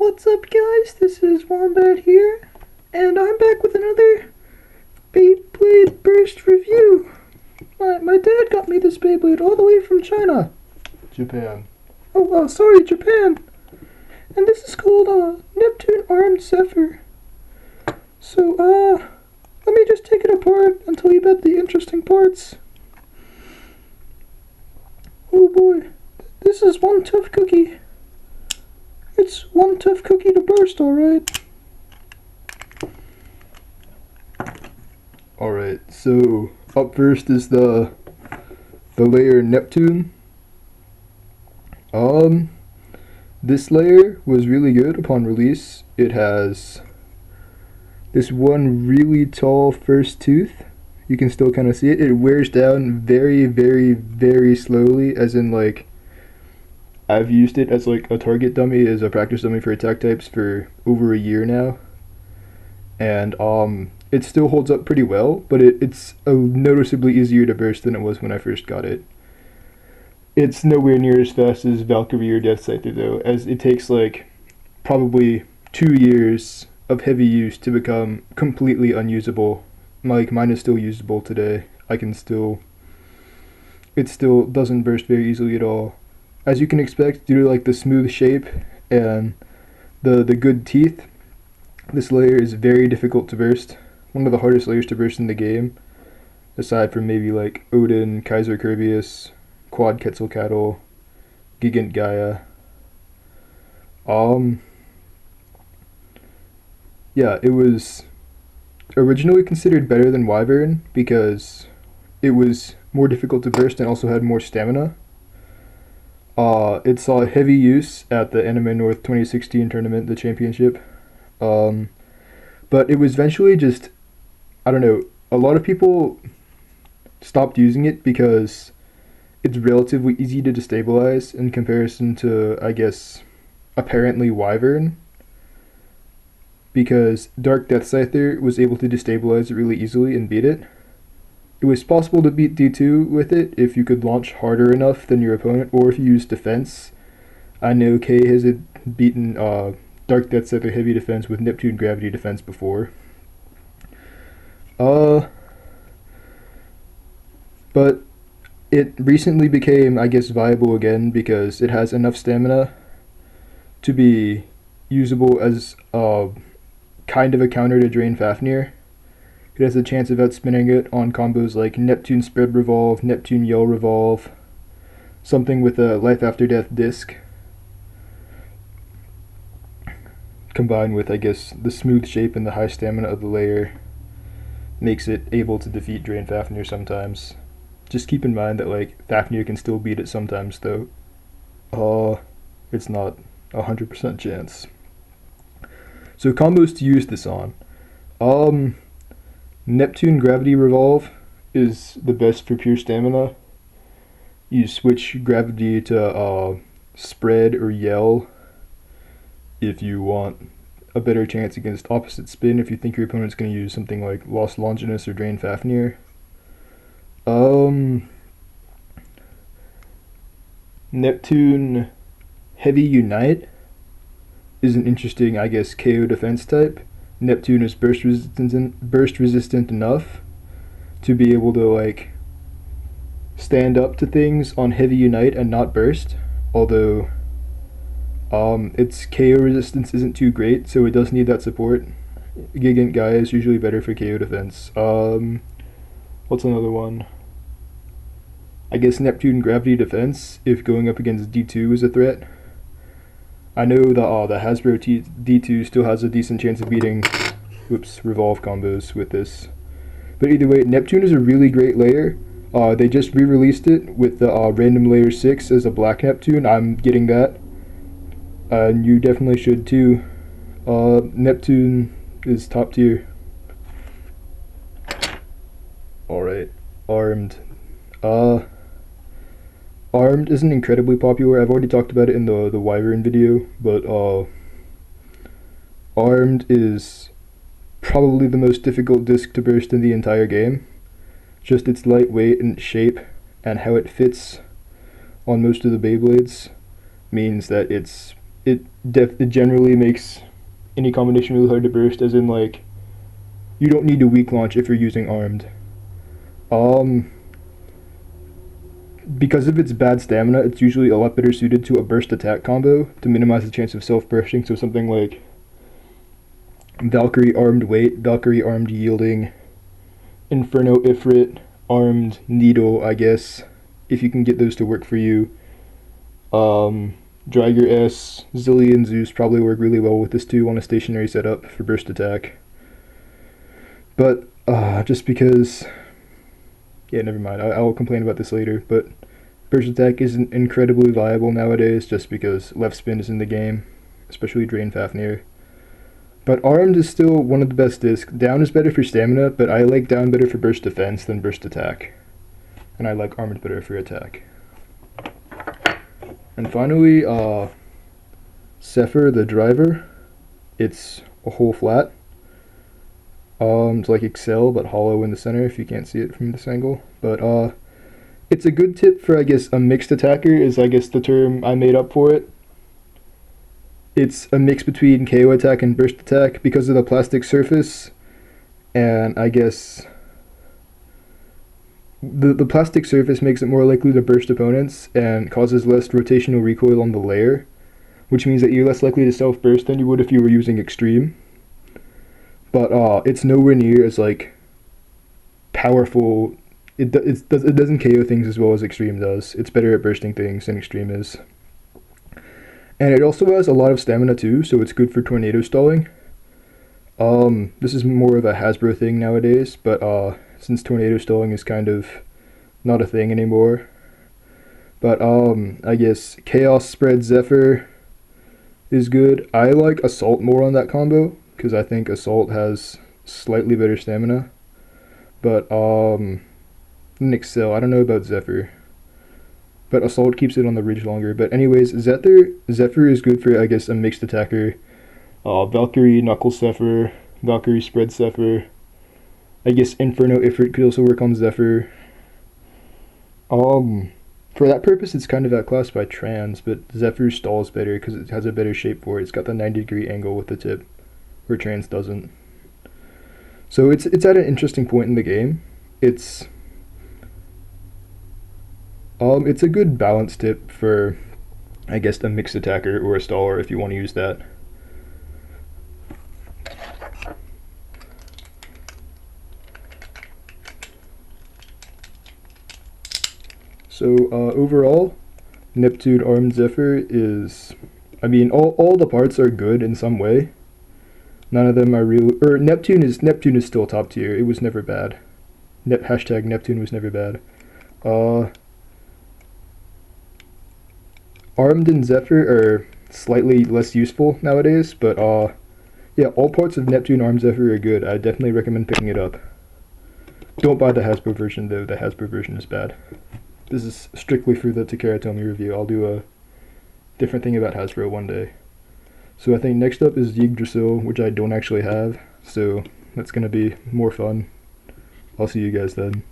What's up, guys? This is Wombat here, and I'm back with another Beyblade Burst review. My dad got me this Beyblade all the way from China. Japan. Sorry, Japan. And this is called Neptune Armed Zephyr. So, let me just take it apart and tell you about the interesting parts. Oh boy, this is one tough cookie. It's one tough cookie to burst, alright. Alright, so up first is the Lair Neptune. This layer was really good upon release. It has this one really tall first tooth. You can still kind of see it. It wears down very, very, very slowly, as in like I've used it as like a target dummy, as a practice dummy for attack types for over a year now. And it still holds up pretty well, but it's noticeably easier to burst than it was when I first got it. It's nowhere near as fast as Valkyrie or Death Scyther though, as it takes like probably 2 years of heavy use to become completely unusable. Like mine is still usable today. It still doesn't burst very easily at all. As you can expect, due to like the smooth shape and the good teeth, this layer is very difficult to burst. One of the hardest layers to burst in the game, aside from maybe like Odin, Kaiser Kirbius, Quad Quetzalcoatl, Gigant Gaia. Yeah, it was originally considered better than Wyvern because it was more difficult to burst and also had more stamina. It saw heavy use at the Anime North 2016 tournament, the championship. But it was eventually just, I don't know, a lot of people stopped using it because it's relatively easy to destabilize in comparison to, I guess, apparently Wyvern. Because Dark Death Scyther was able to destabilize it really easily and beat it. It was possible to beat D2 with it if you could launch harder enough than your opponent, or if you used defense. I know Kay has beaten Dark Death Scyther heavy defense with Neptune gravity defense before. But it recently became, I guess, viable again because it has enough stamina to be usable as kind of a counter to Drain Fafnir. It has a chance of outspinning it on combos like Neptune Spread Revolve, Neptune Yell Revolve, something with a Life After Death disc, combined with, I guess, the smooth shape and the high stamina of the layer makes it able to defeat Drain Fafnir sometimes. Just keep in mind that like Fafnir can still beat it sometimes though. It's not 100% chance. So combos to use this on. Neptune Gravity Revolve is the best for pure stamina. You switch gravity to Spread or Yell if you want a better chance against opposite spin, if you think your opponent's going to use something like Lost Longinus or Drain Fafnir. Neptune Heavy Unite is an interesting, I guess, KO defense type. Neptune is burst resistant enough to be able to like stand up to things on Heavy Unite and not burst, although its KO resistance isn't too great, so it does need that support. Gigant Gaia is usually better for KO defense. What's another one? I guess Neptune Gravity Defense, if going up against D2 is a threat. I know the Hasbro D2 still has a decent chance of beating Revolve combos with this. But either way, Neptune is a really great layer. They just re-released it with the Random Layer 6 as a Black Neptune. I'm getting that. And you definitely should too. Neptune is top tier. Alright, Armed. Armed isn't incredibly popular. I've already talked about it in the Wyvern video, but Armed is probably the most difficult disc to burst in the entire game. Just its lightweight and shape and how it fits on most of the Beyblades means that it's it generally makes any combination really hard to burst, as in like you don't need to weak launch if you're using armed. Because of its bad stamina, it's usually a lot better suited to a burst attack combo to minimize the chance of self-bursting, so something like Valkyrie armed weight, Valkyrie armed yielding, Inferno Ifrit, armed needle, I guess, if you can get those to work for you. Drager S, Zillion Zeus probably work really well with this too on a stationary setup for burst attack. But just because, yeah, never mind. I'll complain about this later. But burst attack isn't incredibly viable nowadays, just because left spin is in the game, especially Drain Fafnir. But armed is still one of the best discs. Down is better for stamina, but I like down better for burst defense than burst attack, and I like armed better for attack. And finally, Zephyr the driver. It's a whole flat. It's like Excel, but hollow in the center if you can't see it from this angle. But it's a good tip for, I guess, a mixed attacker is, I guess, the term I made up for it. It's a mix between KO attack and burst attack because of the plastic surface, and I guess the plastic surface makes it more likely to burst opponents and causes less rotational recoil on the lair, which means that you're less likely to self-burst than you would if you were using extreme. But it's nowhere near as like powerful. It doesn't KO things as well as extreme does. It's better at bursting things than extreme is. And it also has a lot of stamina too, so it's good for tornado stalling. This is more of a Hasbro thing nowadays, but since tornado stalling is kind of not a thing anymore. But I guess Chaos Spread Zephyr is good. I like Assault more on that combo, because I think Assault has slightly better stamina. But in Excel, I don't know about Zephyr. But Assault keeps it on the ridge longer. But anyways, Zephyr is good for, I guess, a mixed attacker. Valkyrie Knuckle Zephyr, Valkyrie Spread Zephyr. I guess Inferno Ifrit could also work on Zephyr. For that purpose, it's kind of outclassed by Trans, but Zephyr stalls better because it has a better shape for it. It's got the 90-degree angle with the tip, where Trans doesn't. So it's at an interesting point in the game. It's a good balance tip for, I guess, a mixed attacker or a staller if you want to use that. So overall, Neptune Armed Zephyr is, I mean, all the parts are good in some way. None of them are real, or Neptune is still top tier. It was never bad. Hashtag Neptune was never bad. Armed and Zephyr are slightly less useful nowadays, but yeah, all parts of Neptune Armed Zephyr are good. I definitely recommend picking it up. Don't buy the Hasbro version though. The Hasbro version is bad. This is strictly for the Takara Tomy review. I'll do a different thing about Hasbro one day. So I think next up is Yggdrasil, which I don't actually have, so that's gonna be more fun. I'll see you guys then.